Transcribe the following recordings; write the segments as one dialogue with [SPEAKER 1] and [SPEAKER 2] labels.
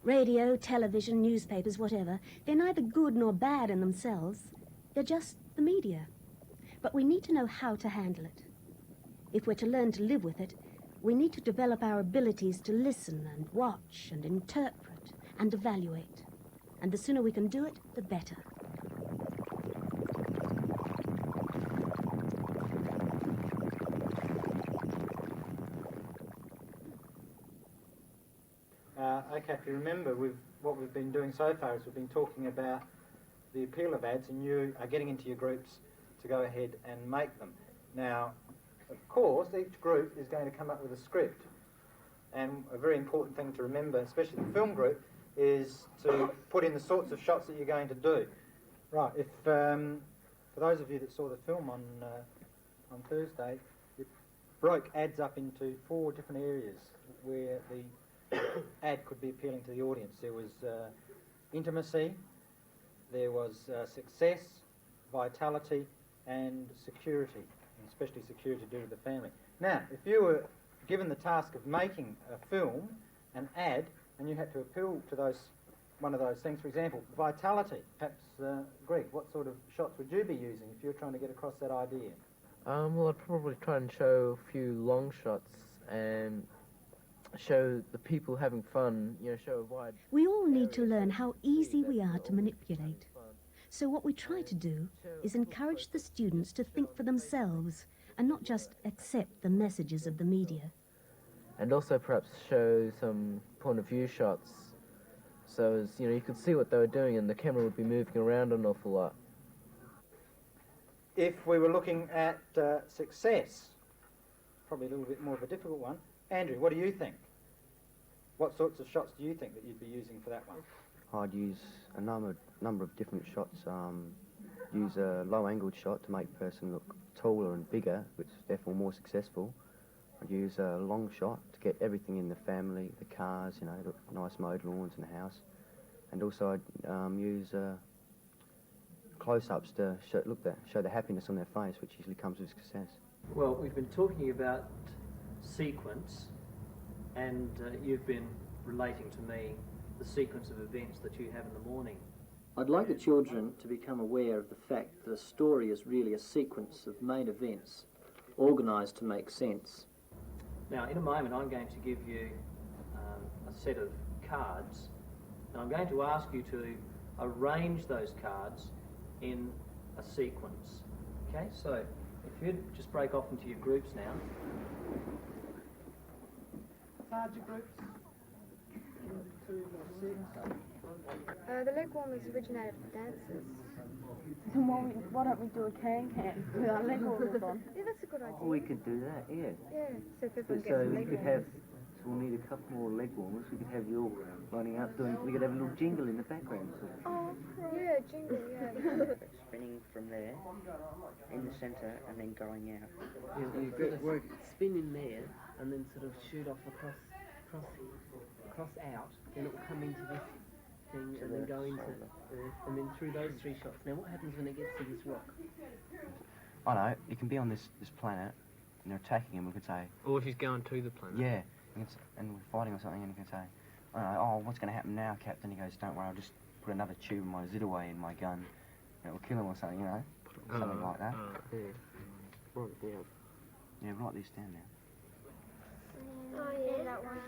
[SPEAKER 1] Radio, television, newspapers, whatever, they're neither good nor bad in themselves. They're just the media. But we need to know how to handle it. If we're to learn to live with it, we need to develop our abilities to listen and watch and interpret and evaluate. And the sooner we can do it, the better.
[SPEAKER 2] Okay, if you remember, what we've been doing so far is we've been talking about the appeal of ads, and you are getting into your groups to go ahead and make them. Now, of course, each group is going to come up with a script, and a very important thing to remember, especially the film group, is to put in the sorts of shots that you're going to do. Right, if for those of you that saw the film on Thursday, it broke ads up into 4 different areas where the ad could be appealing to the audience. There was intimacy, there was success, vitality, and security, and especially security due to the family. Now, if you were given the task of making a film, an ad, and you had to appeal to one of those things, for example, vitality, perhaps, Greg, what sort of shots would you be using if you were trying to get across that idea?
[SPEAKER 3] Well, I'd probably try and show a few long shots and show the people having fun, show a wide...
[SPEAKER 1] We all need to learn how easy we are to manipulate. So what we try to do is encourage the students to think for themselves and not just accept the messages of the media.
[SPEAKER 3] And also perhaps show some point of view shots so as, you could see what they were doing and the camera would be moving around an awful lot.
[SPEAKER 2] If we were looking at success, probably a little bit more of a difficult one, Andrew, what do you think? What sorts of shots do you think that you'd be using for that one?
[SPEAKER 4] I'd use a number of different shots. Use a low-angled shot to make the person look taller and bigger, which is therefore more successful. I'd use a long shot to get everything in the family, the cars, the nice mowed lawns in the house. And also I'd use close-ups to show the happiness on their face, which usually comes with success.
[SPEAKER 5] Well, we've been talking about sequence, and you've been relating to me the sequence of events that you have in the morning.
[SPEAKER 6] I'd like the children to become aware of the fact that a story is really a sequence of main events organised to make sense.
[SPEAKER 5] Now, in a moment, I'm going to give you a set of cards, and I'm going to ask you to arrange those cards in a sequence. Okay, so if you'd just break off into your groups now. Larger groups.
[SPEAKER 7] The leg warmers originated with dancers.
[SPEAKER 8] Then why don't we do a can-can with our leg warmers on?
[SPEAKER 7] Yeah, that's a good idea.
[SPEAKER 9] Oh, we could do that, yeah.
[SPEAKER 7] Yeah, so people
[SPEAKER 9] So
[SPEAKER 7] get some
[SPEAKER 9] we
[SPEAKER 7] leg
[SPEAKER 9] could
[SPEAKER 7] warmers.
[SPEAKER 9] we'll need a couple more leg warmers. We could have you all lining up we could have a little jingle in the background. Sort of.
[SPEAKER 7] Oh, yeah, jingle, yeah.
[SPEAKER 9] Spinning from there, in the centre, and then going out.
[SPEAKER 3] You've got to work, spin in there, and then sort of shoot off across out, then it will come into this thing and then go into and then through those 3 shots. Now what happens when it gets to this rock?
[SPEAKER 4] I know, you can be on this planet and they're attacking him, we could say...
[SPEAKER 3] Or if he's going to the planet.
[SPEAKER 4] Yeah, and we're fighting or something, and you can say, I don't know, oh, what's going to happen now, Captain? He goes, don't worry, I'll just put another tube of my Zitaway in my gun, and it will kill him or something, something like that.
[SPEAKER 3] Yeah. Write it down.
[SPEAKER 4] Yeah, write this down now.
[SPEAKER 7] Oh, yeah, that one.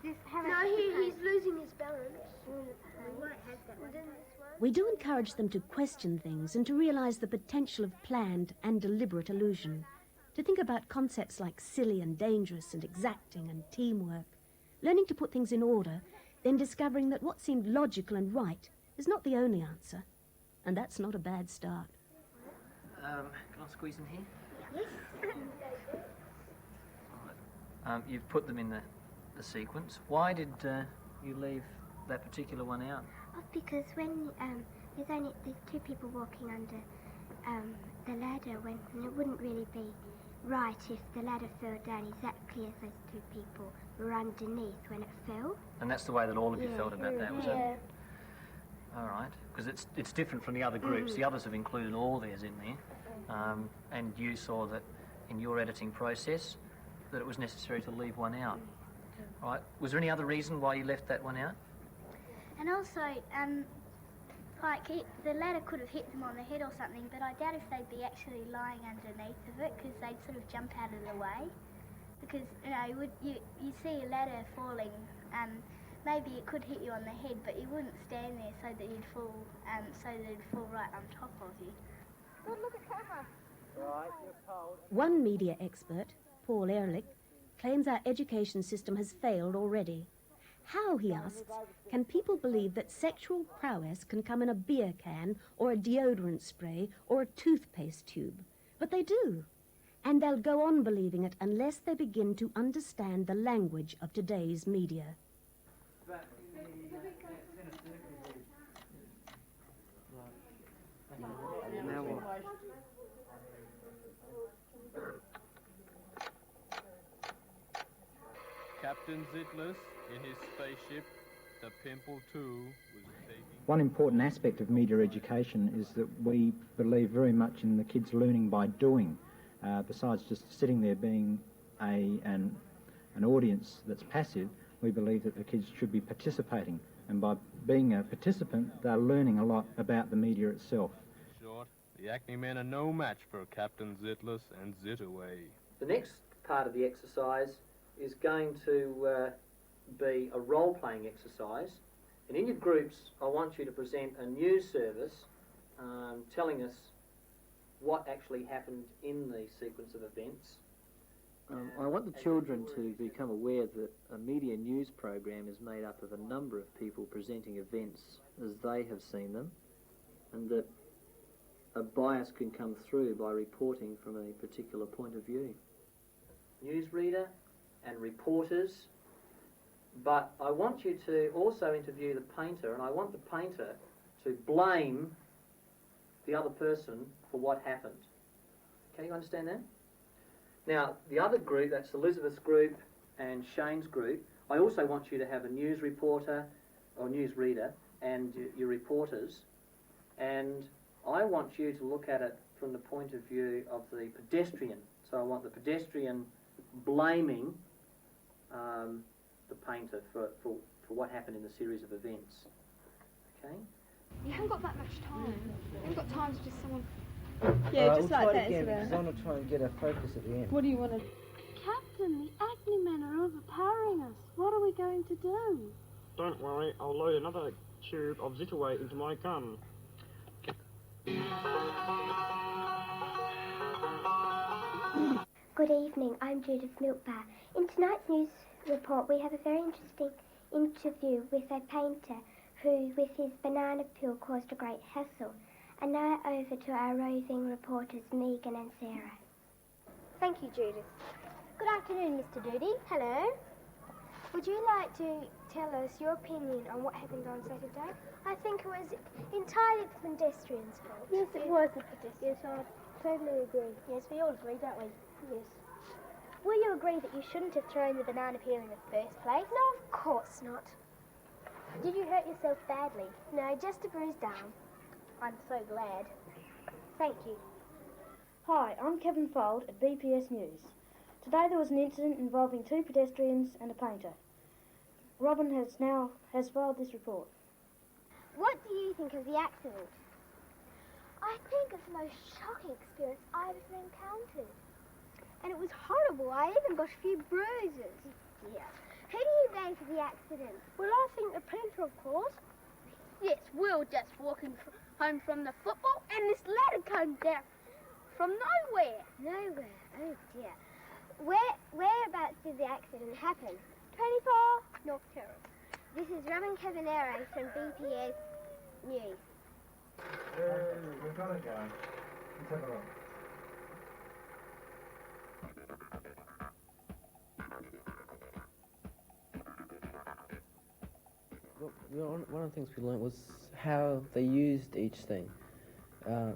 [SPEAKER 7] No, he's losing his balance. We won't have that one.
[SPEAKER 1] We do encourage them to question things and to realise the potential of planned and deliberate illusion, to think about concepts like silly and dangerous and exacting and teamwork, learning to put things in order, then discovering that what seemed logical and right is not the only answer. And that's not a bad start.
[SPEAKER 5] Can I squeeze in here?
[SPEAKER 7] Yes.
[SPEAKER 5] You've put them in the sequence. Why did you leave that particular one out?
[SPEAKER 7] Oh, because when there's 2 people walking under the ladder, when it wouldn't really be right if the ladder fell down exactly as those 2 people were underneath when it fell.
[SPEAKER 5] And that's the way that all of you felt about that, was it?
[SPEAKER 7] Yeah.
[SPEAKER 5] All right, because it's different from the other groups. The others have included all theirs in there, and you saw that in your editing process that it was necessary to leave one out. Right. Was there any other reason why you left that one out?
[SPEAKER 7] And also, the ladder could have hit them on the head or something, but I doubt if they'd be actually lying underneath of it, because they'd sort of jump out of the way. Because, you know, you see a ladder falling, maybe it could hit you on the head, but you wouldn't stand there so that you'd fall, right on top of you.
[SPEAKER 8] Good look at camera.
[SPEAKER 6] Right, you're cold.
[SPEAKER 1] One media expert, Paul Ehrlich, claims our education system has failed already. How, he asks, can people believe that sexual prowess can come in a beer can or a deodorant spray or a toothpaste tube? But they do. And they'll go on believing it unless they begin to understand the language of today's media.
[SPEAKER 9] Now what?
[SPEAKER 10] Captain Zitlis, in his spaceship, the Pimple 2, was taking...
[SPEAKER 2] One important aspect of media education is that we believe very much in the kids learning by doing, besides just sitting there being an audience that's passive. We believe that the kids should be participating, and by being a participant, they're learning a lot about the media itself.
[SPEAKER 10] Short, the ACMI men are no match for Captain Zitlis and Zitaway.
[SPEAKER 5] The next part of the exercise is going to be a role-playing exercise. And in your groups, I want you to present a news service telling us what actually happened in the sequence of events.
[SPEAKER 6] I want the children to become aware that a media news program is made up of a number of people presenting events as they have seen them, and that a bias can come through by reporting from a particular point of view.
[SPEAKER 5] Newsreader and reporters, but I want you to also interview the painter, and I want the painter to blame the other person for what happened. Okay, you understand that? Now, the other group, that's Elizabeth's group and Shane's group, I also want you to have a news reporter or newsreader and your reporters, and I want you to look at it from the point of view of the pedestrian. So I want the pedestrian blaming the painter for what happened in the series of events. Okay?
[SPEAKER 8] You haven't got that much time. You haven't got time to just someone...
[SPEAKER 9] Yeah, just like that, Isabel. I want to try and get a focus at the end.
[SPEAKER 8] What do you want to...
[SPEAKER 11] Captain, the Acme men are overpowering us. What are we going to do?
[SPEAKER 12] Don't worry, I'll load another tube of Zitaway into my gun.
[SPEAKER 7] Good evening, I'm Judith Milkbar. In tonight's news report, we have a very interesting interview with a painter who, with his banana peel, caused a great hassle. And now over to our roving reporters, Megan and Sarah.
[SPEAKER 13] Thank you, Judith. Good afternoon, Mr. Doody. Hello. Would you like to tell us your opinion on what happened on Saturday? I think it was entirely the pedestrians' fault.
[SPEAKER 11] Yes, it was the pedestrians. Yes, I totally agree.
[SPEAKER 13] Yes, we all agree, don't we? Yes. Will you agree that you shouldn't have thrown the banana peel in the first place? No, of course not. Did you hurt yourself badly? No, just a bruised arm. I'm so glad. Thank you.
[SPEAKER 11] Hi, I'm Kevin Fold at BPS News. Today there was an incident involving two pedestrians and a painter. Robin has filed this report.
[SPEAKER 13] What do you think of the accident? I think it's the most shocking experience I've ever encountered. And it was horrible. I even got a few bruises. Yeah. Who do you blame for the accident?
[SPEAKER 11] Well, I think the painter, of course.
[SPEAKER 13] Yes, we were just walking home from the football and this ladder came down from nowhere. Nowhere? Oh dear. Whereabouts did the accident happen? 24 North Terrace. This is Robin Cavanero from BPS News.
[SPEAKER 2] We've got to go. Let's have a look.
[SPEAKER 3] One of the things we learnt was how they used each thing. But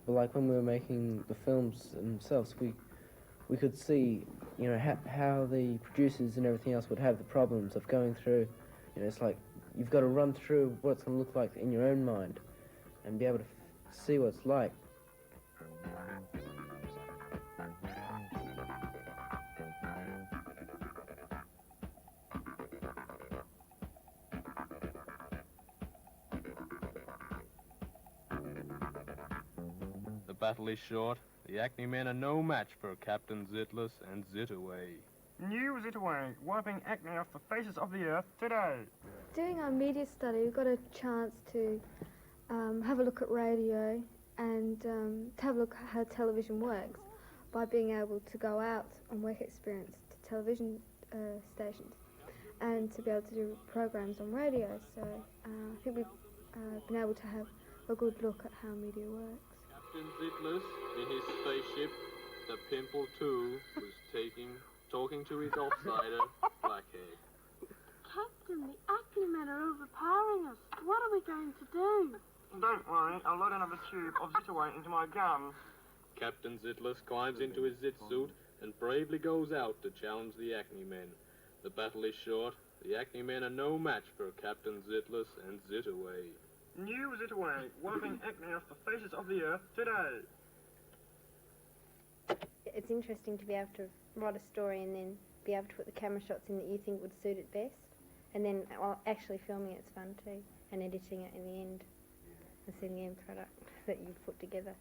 [SPEAKER 3] like when we were making the films themselves, we could see, you know, how the producers and everything else would have the problems of going through. You know, it's like you've got to run through what it's going to look like in your own mind and be able to see what it's like.
[SPEAKER 10] battle is short. The Acme men are no match for Captain Zitless and Zitaway.
[SPEAKER 12] New Zitaway, wiping acne off the faces of the earth today.
[SPEAKER 14] Doing our media study, we got a chance to have a look at radio and to have a look at how television works by being able to go out on work experience to television stations and to be able to do programs on radio. So I think we've been able to have a good look at how media works.
[SPEAKER 10] Captain Zitless, in his spaceship, the Pimple 2, was talking to his offsider, Blackhead.
[SPEAKER 8] Captain, the Acme men are overpowering us. What are we going to do?
[SPEAKER 12] Don't worry, I'll load another tube of Zitaway into my gun.
[SPEAKER 10] Captain Zitless climbs into his Zit suit and bravely goes out to challenge the Acme men. The battle is short. The Acme men are no match for Captain Zitless and Zitaway.
[SPEAKER 12] New Zitaway, wiping acne off the faces of the earth today.
[SPEAKER 15] It's interesting to be able to write a story and then be able to put the camera shots in that you think would suit it best. And then actually filming it's fun too, and editing it in the end and seeing the end product that you've put together.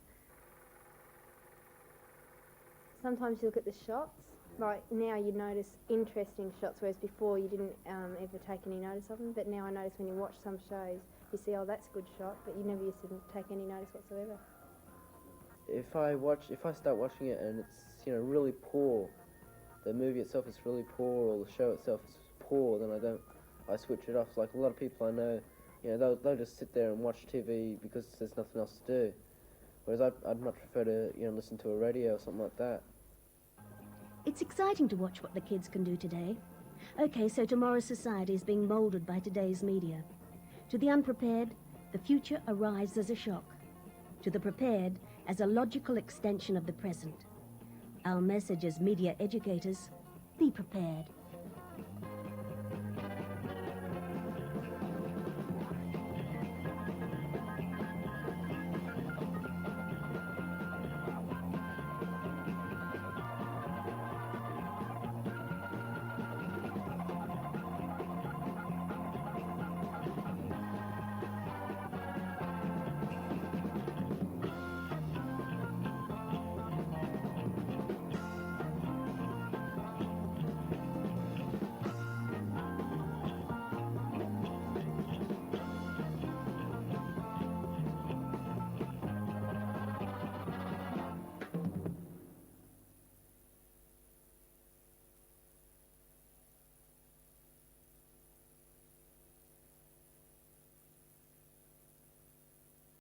[SPEAKER 15] Sometimes you look at the shots, like now you notice interesting shots, whereas before you didn't ever take any notice of them, but now I notice when you watch some shows, you see, oh, that's a good shot, but you never used to take any notice whatsoever.
[SPEAKER 3] If I start watching it and it's, you know, really poor, the movie itself is really poor or the show itself is poor, then I switch it off. Like a lot of people I know, you know, they'll just sit there and watch TV because there's nothing else to do. Whereas I'd much prefer to, you know, listen to a radio or something like that.
[SPEAKER 1] It's exciting to watch what the kids can do today. Okay, so tomorrow's society is being moulded by today's media. To the unprepared, the future arrives as a shock. To the prepared, as a logical extension of the present. Our message as media educators, be prepared.